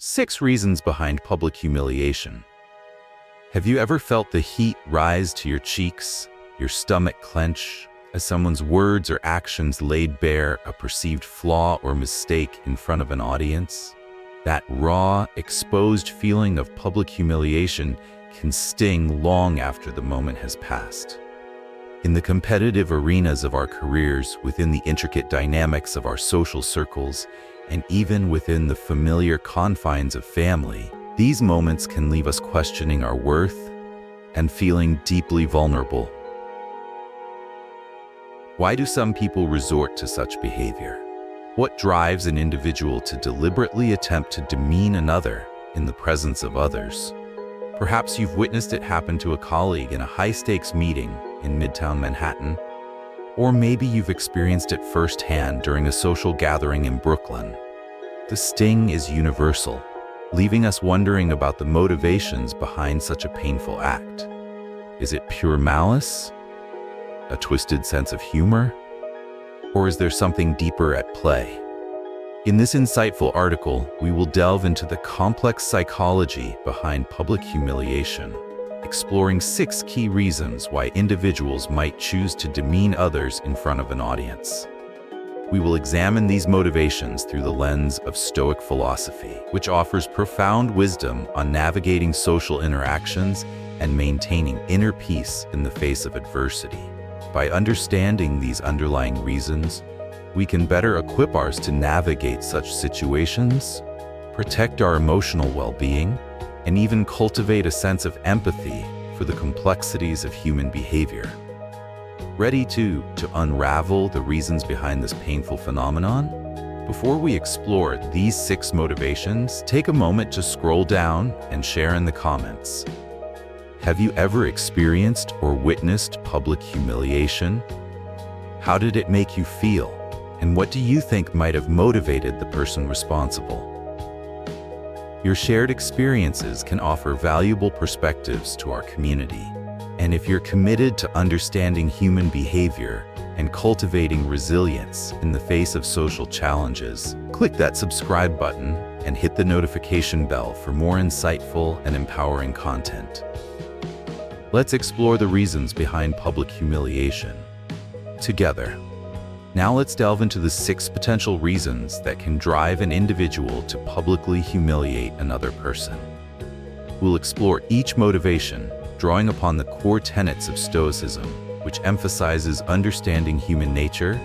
6 reasons behind public humiliation. Have you ever felt the heat rise to your cheeks, your stomach clench, as someone's words or actions laid bare a perceived flaw or mistake in front of an audience? That raw, exposed feeling of public humiliation can sting long after the moment has passed. In the competitive arenas of our careers, within the intricate dynamics of our social circles, and even within the familiar confines of family, these moments can leave us questioning our worth and feeling deeply vulnerable. Why do some people resort to such behavior? What drives an individual to deliberately attempt to demean another in the presence of others? Perhaps you've witnessed it happen to a colleague in a high-stakes meeting in Midtown Manhattan, or maybe you've experienced it firsthand during a social gathering in Brooklyn. The sting is universal, leaving us wondering about the motivations behind such a painful act. Is it pure malice? A twisted sense of humor? Or is there something deeper at play? In this insightful article, we will delve into the complex psychology behind public humiliation, exploring 6 key reasons why individuals might choose to demean others in front of an audience. We will examine these motivations through the lens of Stoic philosophy, which offers profound wisdom on navigating social interactions and maintaining inner peace in the face of adversity. By understanding these underlying reasons, we can better equip ours to navigate such situations, protect our emotional well-being, and even cultivate a sense of empathy for the complexities of human behavior. Ready to unravel the reasons behind this painful phenomenon? Before we explore these 6 motivations, take a moment to scroll down and share in the comments. Have you ever experienced or witnessed public humiliation? How did it make you feel? And what do you think might have motivated the person responsible? Your shared experiences can offer valuable perspectives to our community. And if you're committed to understanding human behavior and cultivating resilience in the face of social challenges, click that subscribe button and hit the notification bell for more insightful and empowering content. Let's explore the reasons behind public humiliation together. Now let's delve into the 6 potential reasons that can drive an individual to publicly humiliate another person. We'll explore each motivation, drawing upon the core tenets of Stoicism, which emphasizes understanding human nature,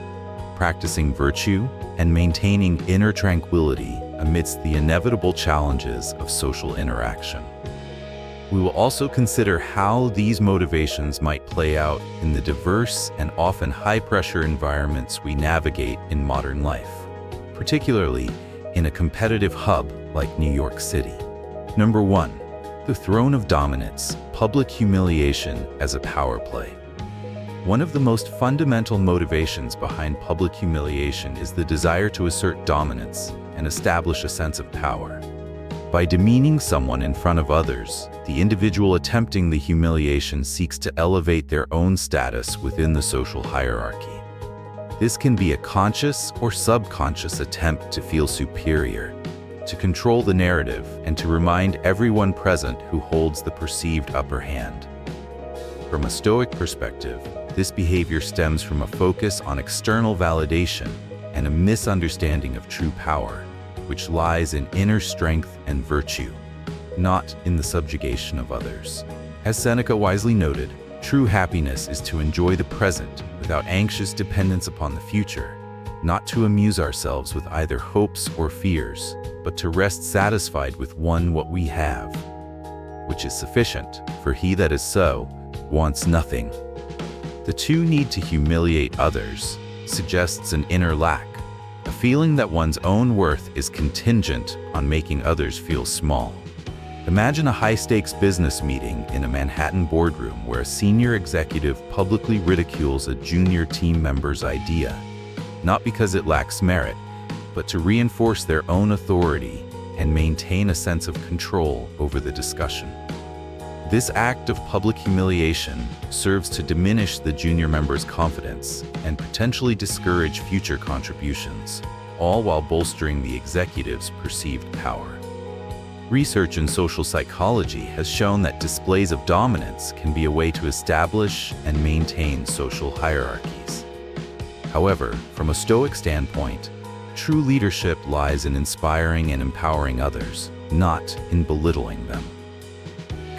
practicing virtue, and maintaining inner tranquility amidst the inevitable challenges of social interaction. We will also consider how these motivations might play out in the diverse and often high-pressure environments we navigate in modern life, particularly in a competitive hub like New York City. Number 1. The throne of dominance, public humiliation as a power play. One of the most fundamental motivations behind public humiliation is the desire to assert dominance and establish a sense of power. By demeaning someone in front of others, the individual attempting the humiliation seeks to elevate their own status within the social hierarchy. This can be a conscious or subconscious attempt to feel superior, to control the narrative, and to remind everyone present who holds the perceived upper hand. From a Stoic perspective, this behavior stems from a focus on external validation and a misunderstanding of true power, which lies in inner strength and virtue, not in the subjugation of others. As Seneca wisely noted, true happiness is to enjoy the present without anxious dependence upon the future, not to amuse ourselves with either hopes or fears, but to rest satisfied with what we have, which is sufficient, for he that is so wants nothing. The 2 need to humiliate others suggests an inner lack, a feeling that one's own worth is contingent on making others feel small. Imagine a high-stakes business meeting in a Manhattan boardroom where a senior executive publicly ridicules a junior team member's idea, not because it lacks merit, but to reinforce their own authority and maintain a sense of control over the discussion. This act of public humiliation serves to diminish the junior member's confidence and potentially discourage future contributions, all while bolstering the executive's perceived power. Research in social psychology has shown that displays of dominance can be a way to establish and maintain social hierarchies. However, from a Stoic standpoint, true leadership lies in inspiring and empowering others, not in belittling them.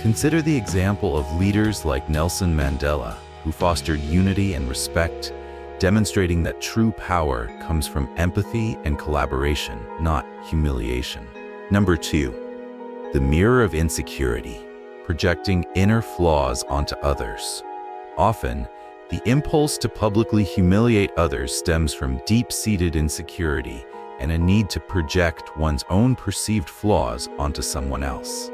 Consider the example of leaders like Nelson Mandela, who fostered unity and respect, demonstrating that true power comes from empathy and collaboration, not humiliation. Number 2, the mirror of insecurity, projecting inner flaws onto others. Often, the impulse to publicly humiliate others stems from deep-seated insecurity and a need to project one's own perceived flaws onto someone else.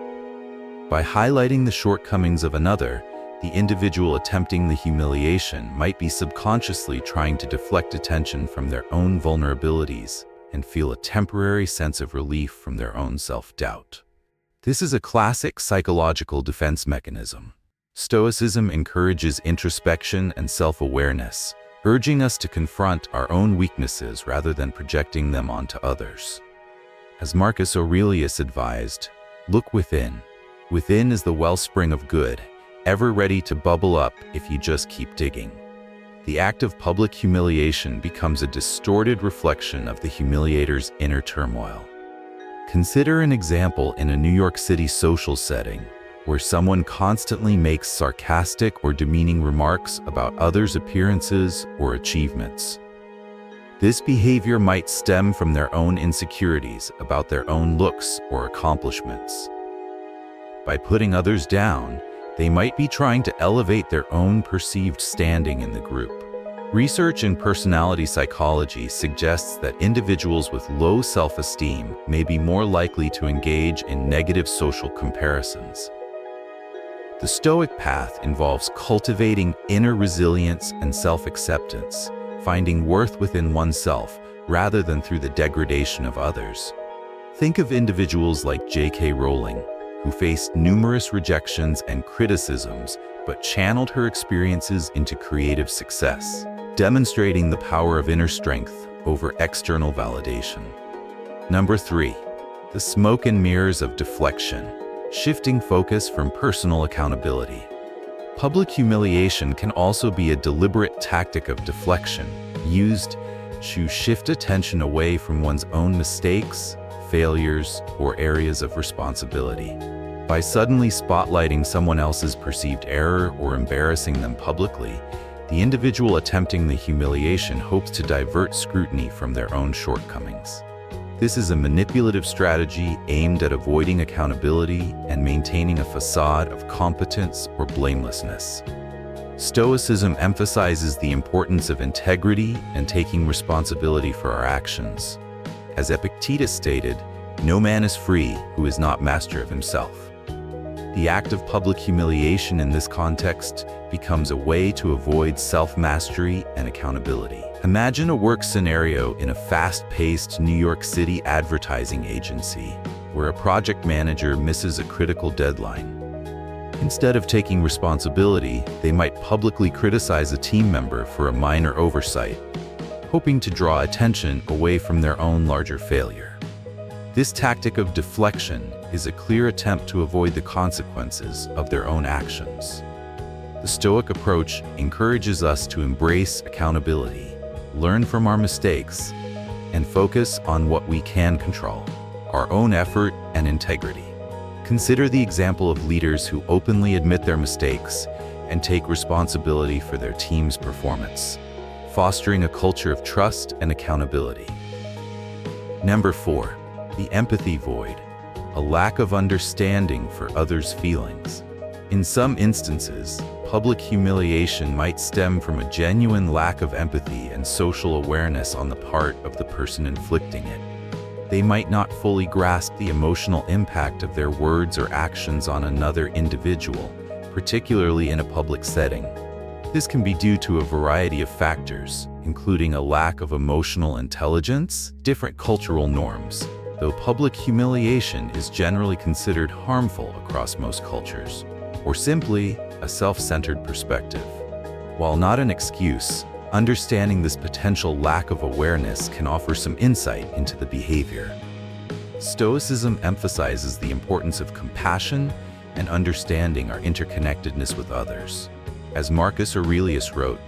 By highlighting the shortcomings of another, the individual attempting the humiliation might be subconsciously trying to deflect attention from their own vulnerabilities and feel a temporary sense of relief from their own self-doubt. This is a classic psychological defense mechanism. Stoicism encourages introspection and self-awareness, urging us to confront our own weaknesses rather than projecting them onto others. As Marcus Aurelius advised, look within. Within is the wellspring of good, ever ready to bubble up if you just keep digging. The act of public humiliation becomes a distorted reflection of the humiliator's inner turmoil. Consider an example in a New York City social setting where someone constantly makes sarcastic or demeaning remarks about others' appearances or achievements. This behavior might stem from their own insecurities about their own looks or accomplishments. By putting others down, they might be trying to elevate their own perceived standing in the group. Research in personality psychology suggests that individuals with low self-esteem may be more likely to engage in negative social comparisons. The Stoic path involves cultivating inner resilience and self-acceptance, finding worth within oneself rather than through the degradation of others. Think of individuals like J.K. Rowling, who faced numerous rejections and criticisms but channeled her experiences into creative success, demonstrating the power of inner strength over external validation. Number 3, the smoke and mirrors of deflection, shifting focus from personal accountability. Public humiliation can also be a deliberate tactic of deflection, used to shift attention away from one's own mistakes, failures, or areas of responsibility. By suddenly spotlighting someone else's perceived error or embarrassing them publicly, the individual attempting the humiliation hopes to divert scrutiny from their own shortcomings. This is a manipulative strategy aimed at avoiding accountability and maintaining a facade of competence or blamelessness. Stoicism emphasizes the importance of integrity and taking responsibility for our actions. As Epictetus stated, "No man is free who is not master of himself." The act of public humiliation in this context becomes a way to avoid self-mastery and accountability. Imagine a work scenario in a fast-paced New York City advertising agency, where a project manager misses a critical deadline. Instead of taking responsibility, they might publicly criticize a team member for a minor oversight, hoping to draw attention away from their own larger failure. This tactic of deflection is a clear attempt to avoid the consequences of their own actions. The Stoic approach encourages us to embrace accountability, learn from our mistakes, and focus on what we can control, our own effort and integrity. Consider the example of leaders who openly admit their mistakes and take responsibility for their team's performance, fostering a culture of trust and accountability. Number 4, the empathy void, a lack of understanding for others' feelings. In some instances, public humiliation might stem from a genuine lack of empathy and social awareness on the part of the person inflicting it. They might not fully grasp the emotional impact of their words or actions on another individual, particularly in a public setting. This can be due to a variety of factors, including a lack of emotional intelligence, different cultural norms, though public humiliation is generally considered harmful across most cultures, or simply a self-centered perspective. While not an excuse, understanding this potential lack of awareness can offer some insight into the behavior. Stoicism emphasizes the importance of compassion and understanding our interconnectedness with others. As Marcus Aurelius wrote,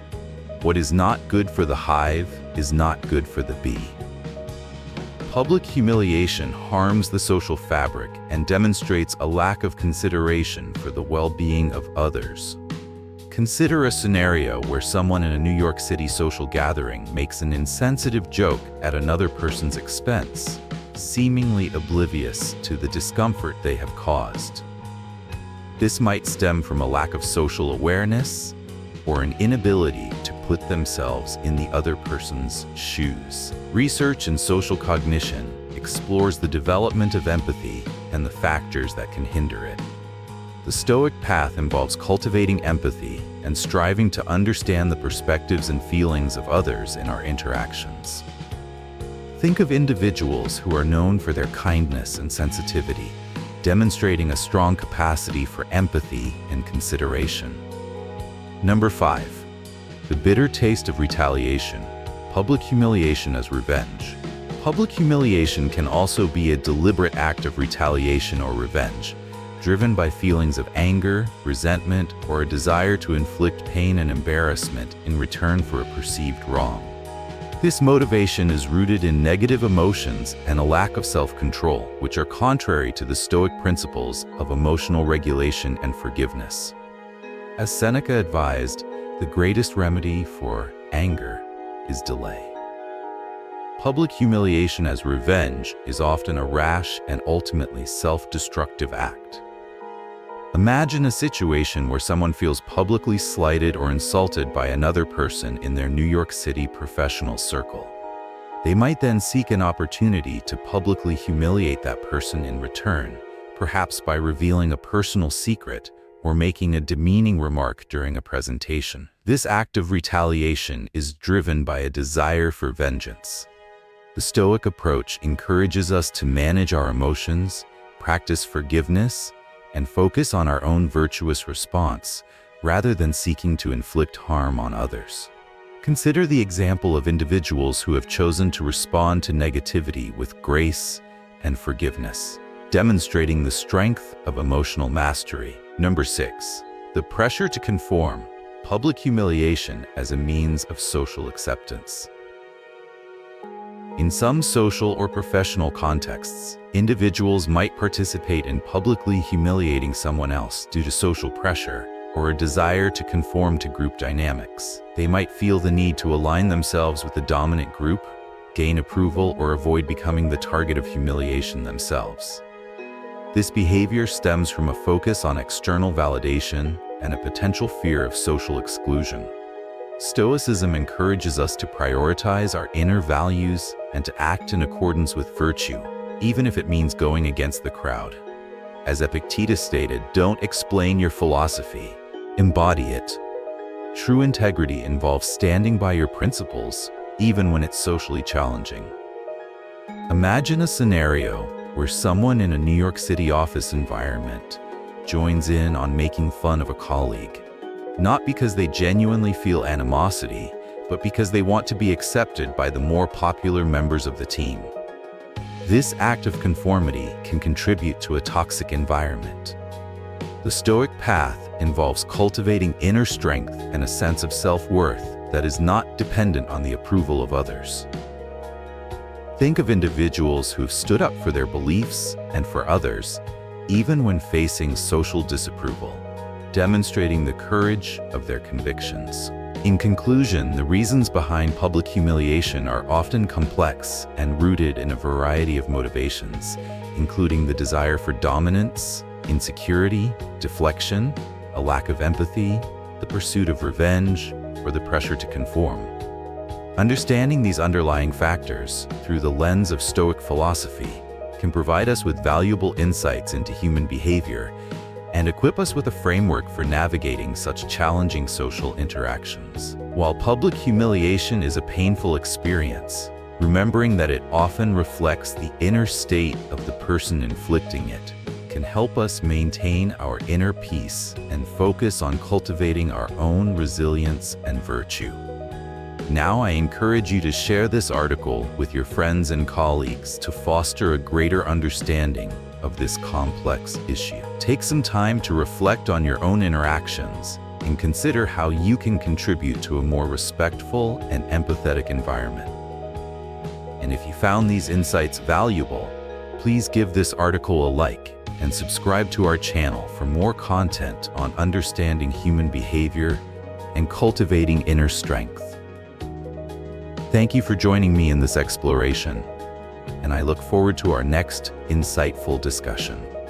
"What is not good for the hive is not good for the bee." Public humiliation harms the social fabric and demonstrates a lack of consideration for the well-being of others. Consider a scenario where someone in a New York City social gathering makes an insensitive joke at another person's expense, seemingly oblivious to the discomfort they have caused. This might stem from a lack of social awareness or an inability to put themselves in the other person's shoes. Research in social cognition explores the development of empathy and the factors that can hinder it. The Stoic path involves cultivating empathy and striving to understand the perspectives and feelings of others in our interactions. Think of individuals who are known for their kindness and sensitivity, demonstrating a strong capacity for empathy and consideration. Number 5. The bitter taste of retaliation. Public humiliation as revenge. Public humiliation can also be a deliberate act of retaliation or revenge, driven by feelings of anger, resentment, or a desire to inflict pain and embarrassment in return for a perceived wrong. This motivation is rooted in negative emotions and a lack of self-control, which are contrary to the Stoic principles of emotional regulation and forgiveness. As Seneca advised, the greatest remedy for anger is delay. Public humiliation as revenge is often a rash and ultimately self-destructive act. Imagine a situation where someone feels publicly slighted or insulted by another person in their New York City professional circle. They might then seek an opportunity to publicly humiliate that person in return, perhaps by revealing a personal secret or making a demeaning remark during a presentation. This act of retaliation is driven by a desire for vengeance. The Stoic approach encourages us to manage our emotions, practice forgiveness, and focus on our own virtuous response, rather than seeking to inflict harm on others. Consider the example of individuals who have chosen to respond to negativity with grace and forgiveness, demonstrating the strength of emotional mastery. Number 6. The pressure to conform. Public humiliation as a means of social acceptance. In some social or professional contexts, individuals might participate in publicly humiliating someone else due to social pressure or a desire to conform to group dynamics. They might feel the need to align themselves with the dominant group, gain approval, or avoid becoming the target of humiliation themselves. This behavior stems from a focus on external validation and a potential fear of social exclusion. Stoicism encourages us to prioritize our inner values and to act in accordance with virtue, even if it means going against the crowd. As Epictetus stated, "Don't explain your philosophy, embody it." True integrity involves standing by your principles, even when it's socially challenging. Imagine a scenario where someone in a New York City office environment joins in on making fun of a colleague, not because they genuinely feel animosity, but because they want to be accepted by the more popular members of the team. This act of conformity can contribute to a toxic environment. The Stoic path involves cultivating inner strength and a sense of self-worth that is not dependent on the approval of others. Think of individuals who have stood up for their beliefs and for others, even when facing social disapproval, demonstrating the courage of their convictions. In conclusion, the reasons behind public humiliation are often complex and rooted in a variety of motivations, including the desire for dominance, insecurity, deflection, a lack of empathy, the pursuit of revenge, or the pressure to conform. Understanding these underlying factors through the lens of Stoic philosophy can provide us with valuable insights into human behavior and equip us with a framework for navigating such challenging social interactions. While public humiliation is a painful experience, remembering that it often reflects the inner state of the person inflicting it can help us maintain our inner peace and focus on cultivating our own resilience and virtue. Now I encourage you to share this article with your friends and colleagues to foster a greater understanding of this complex issue. Take some time to reflect on your own interactions and consider how you can contribute to a more respectful and empathetic environment. And if you found these insights valuable, please give this article a like and subscribe to our channel for more content on understanding human behavior and cultivating inner strength. Thank you for joining me in this exploration, and I look forward to our next insightful discussion.